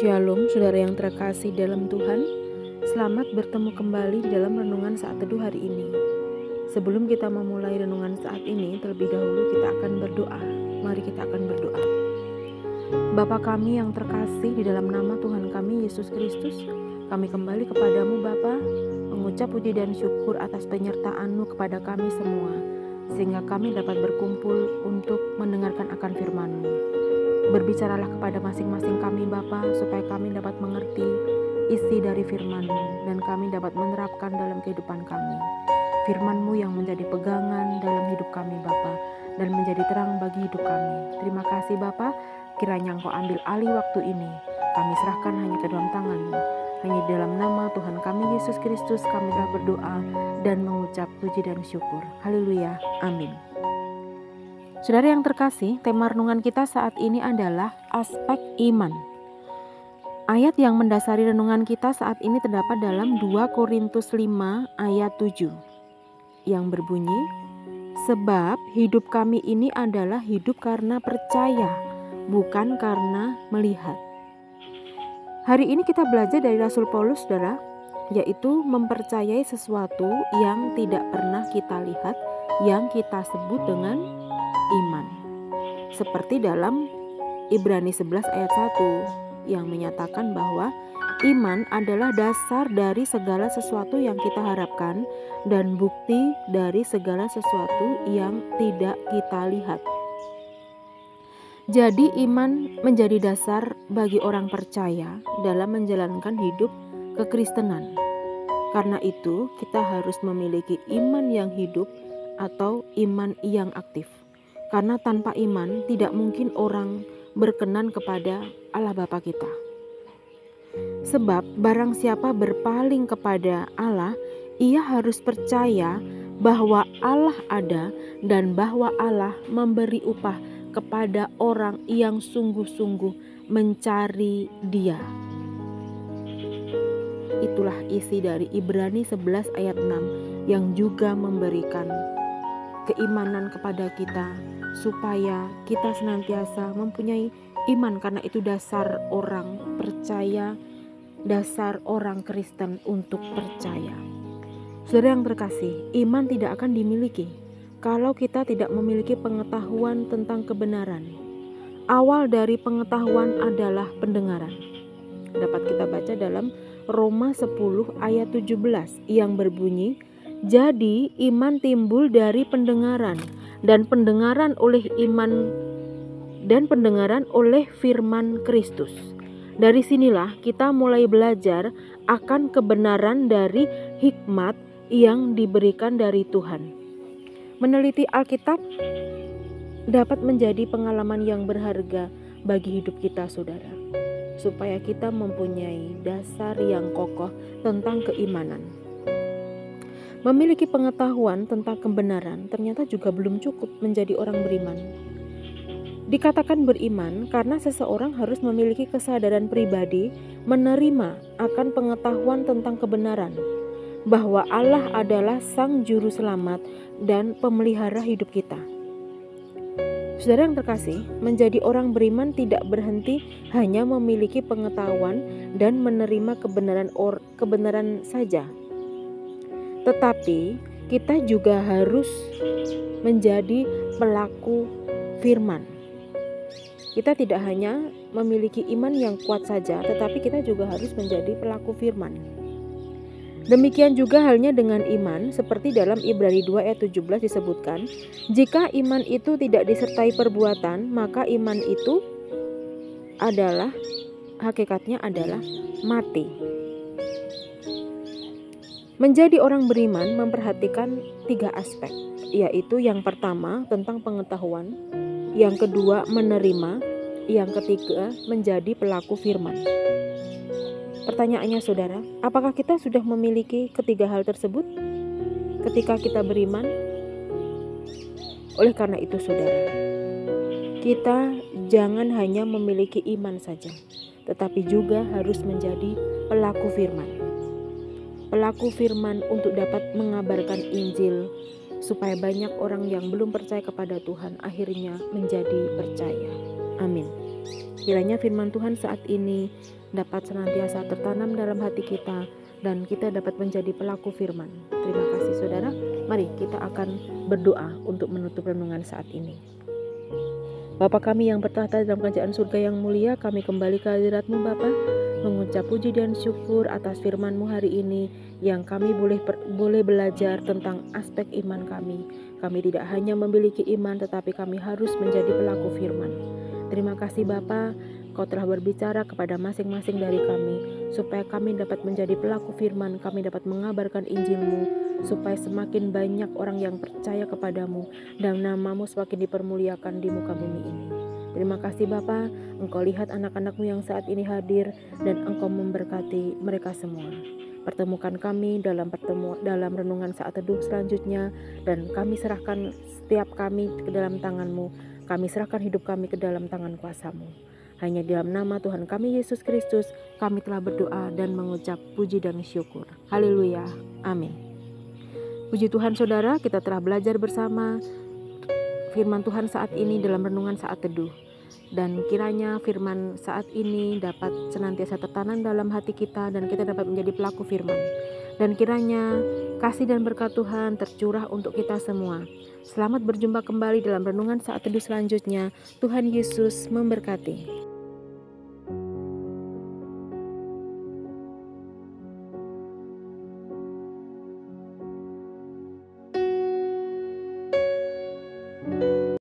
Shalom saudara yang terkasih dalam Tuhan. Selamat bertemu kembali di dalam renungan saat teduh hari ini. Sebelum kita memulai renungan saat ini, terlebih dahulu kita akan berdoa. Mari kita akan berdoa. Bapa kami yang terkasih, di dalam nama Tuhan kami Yesus Kristus, kami kembali kepadamu Bapa, mengucap puji dan syukur atas penyertaan-Mu kepada kami semua, sehingga kami dapat berkumpul untuk mendengarkan akan firman-Mu. Berbicaralah kepada masing-masing kami Bapa, supaya kami dapat mengerti isi dari firman-Mu dan kami dapat menerapkan dalam kehidupan kami. Firman-Mu yang menjadi pegangan dalam hidup kami Bapa, dan menjadi terang bagi hidup kami. Terima kasih Bapa, kiranya Engkau ambil alih waktu ini. Kami serahkan hanya ke dalam tangan-Mu. Hanya di dalam nama Tuhan kami Yesus Kristus kami telah berdoa dan mengucap puji dan syukur. Haleluya, amin. Saudara yang terkasih, tema renungan kita saat ini adalah aspek iman. Ayat yang mendasari renungan kita saat ini terdapat dalam 2 Korintus 5 ayat 7 yang berbunyi, sebab hidup kami ini adalah hidup karena percaya, bukan karena melihat. Hari ini kita belajar dari Rasul Paulus, saudara, yaitu mempercayai sesuatu yang tidak pernah kita lihat, yang kita sebut dengan iman. Seperti dalam Ibrani 11 ayat 1 yang menyatakan bahwa iman adalah dasar dari segala sesuatu yang kita harapkan dan bukti dari segala sesuatu yang tidak kita lihat. Jadi iman menjadi dasar bagi orang percaya dalam menjalankan hidup kekristenan. Karena itu kita harus memiliki iman yang hidup atau iman yang aktif. Karena tanpa iman tidak mungkin orang berkenan kepada Allah Bapa kita. Sebab barang siapa berpaling kepada Allah, ia harus percaya bahwa Allah ada dan bahwa Allah memberi upah kepada orang yang sungguh-sungguh mencari Dia. Itulah isi dari Ibrani 11 ayat 6 yang juga memberikan keimanan kepada kita supaya kita senantiasa mempunyai iman, karena itu dasar orang percaya, dasar orang Kristen untuk percaya. Saudara yang terkasih, iman tidak akan dimiliki kalau kita tidak memiliki pengetahuan tentang kebenaran. Awal dari pengetahuan adalah pendengaran. Dapat kita baca dalam Roma 10 ayat 17 yang berbunyi, jadi iman timbul dari pendengaran, dan pendengaran oleh iman dan pendengaran oleh firman Kristus. Dari sinilah kita mulai belajar akan kebenaran dari hikmat yang diberikan dari Tuhan. Meneliti Alkitab dapat menjadi pengalaman yang berharga bagi hidup kita, saudara, supaya kita mempunyai dasar yang kokoh tentang keimanan. Memiliki pengetahuan tentang kebenaran ternyata juga belum cukup menjadi orang beriman. Dikatakan beriman karena seseorang harus memiliki kesadaran pribadi menerima akan pengetahuan tentang kebenaran, bahwa Allah adalah Sang Juru Selamat dan pemelihara hidup kita. Saudara yang terkasih, menjadi orang beriman tidak berhenti hanya memiliki pengetahuan dan menerima kebenaran saja. Tetapi kita juga harus menjadi pelaku firman. Kita tidak hanya memiliki iman yang kuat saja, tetapi kita juga harus menjadi pelaku firman. Demikian juga halnya dengan iman, seperti dalam Ibrani 2 ayat 17 disebutkan, jika iman itu tidak disertai perbuatan, maka iman itu hakikatnya adalah mati. Menjadi orang beriman memperhatikan 3 aspek, yaitu yang pertama tentang pengetahuan, yang kedua menerima, yang ketiga menjadi pelaku firman. Pertanyaannya saudara, apakah kita sudah memiliki ketiga hal tersebut ketika kita beriman? Oleh karena itu saudara, kita jangan hanya memiliki iman saja, tetapi juga harus menjadi pelaku firman. Pelaku firman untuk dapat mengabarkan Injil supaya banyak orang yang belum percaya kepada Tuhan akhirnya menjadi percaya. Amin. Kiranya firman Tuhan saat ini dapat senantiasa tertanam dalam hati kita dan kita dapat menjadi pelaku firman. Terima kasih saudara. Mari kita akan berdoa untuk menutup renungan saat ini. Bapa kami yang bertahta dalam kerajaan surga yang mulia, kami kembali ke hadirat-Mu Bapa, mengucap puji dan syukur atas firman-Mu hari ini yang kami boleh belajar tentang aspek iman kami. Kami tidak hanya memiliki iman, tetapi kami harus menjadi pelaku firman. Terima kasih Bapa, Kau telah berbicara kepada masing-masing dari kami, supaya kami dapat menjadi pelaku firman, kami dapat mengabarkan Injil-Mu, supaya semakin banyak orang yang percaya kepadamu, dan nama-Mu semakin dipermuliakan di muka bumi ini. Terima kasih Bapa, Engkau lihat anak-anak-Mu yang saat ini hadir, dan Engkau memberkati mereka semua. Pertemukan kami dalam renungan saat teduh selanjutnya, dan kami serahkan setiap kami ke dalam tangan-Mu. Kami serahkan hidup kami ke dalam tangan kuasa-Mu. Hanya dalam nama Tuhan kami Yesus Kristus, kami telah berdoa dan mengucap puji dan syukur. Haleluya. Amin. Puji Tuhan saudara, kita telah belajar bersama firman Tuhan saat ini dalam renungan saat teduh. Dan kiranya firman saat ini dapat senantiasa tertanam dalam hati kita dan kita dapat menjadi pelaku firman. Dan kiranya kasih dan berkat Tuhan tercurah untuk kita semua. Selamat berjumpa kembali dalam renungan saat teduh selanjutnya. Tuhan Yesus memberkati.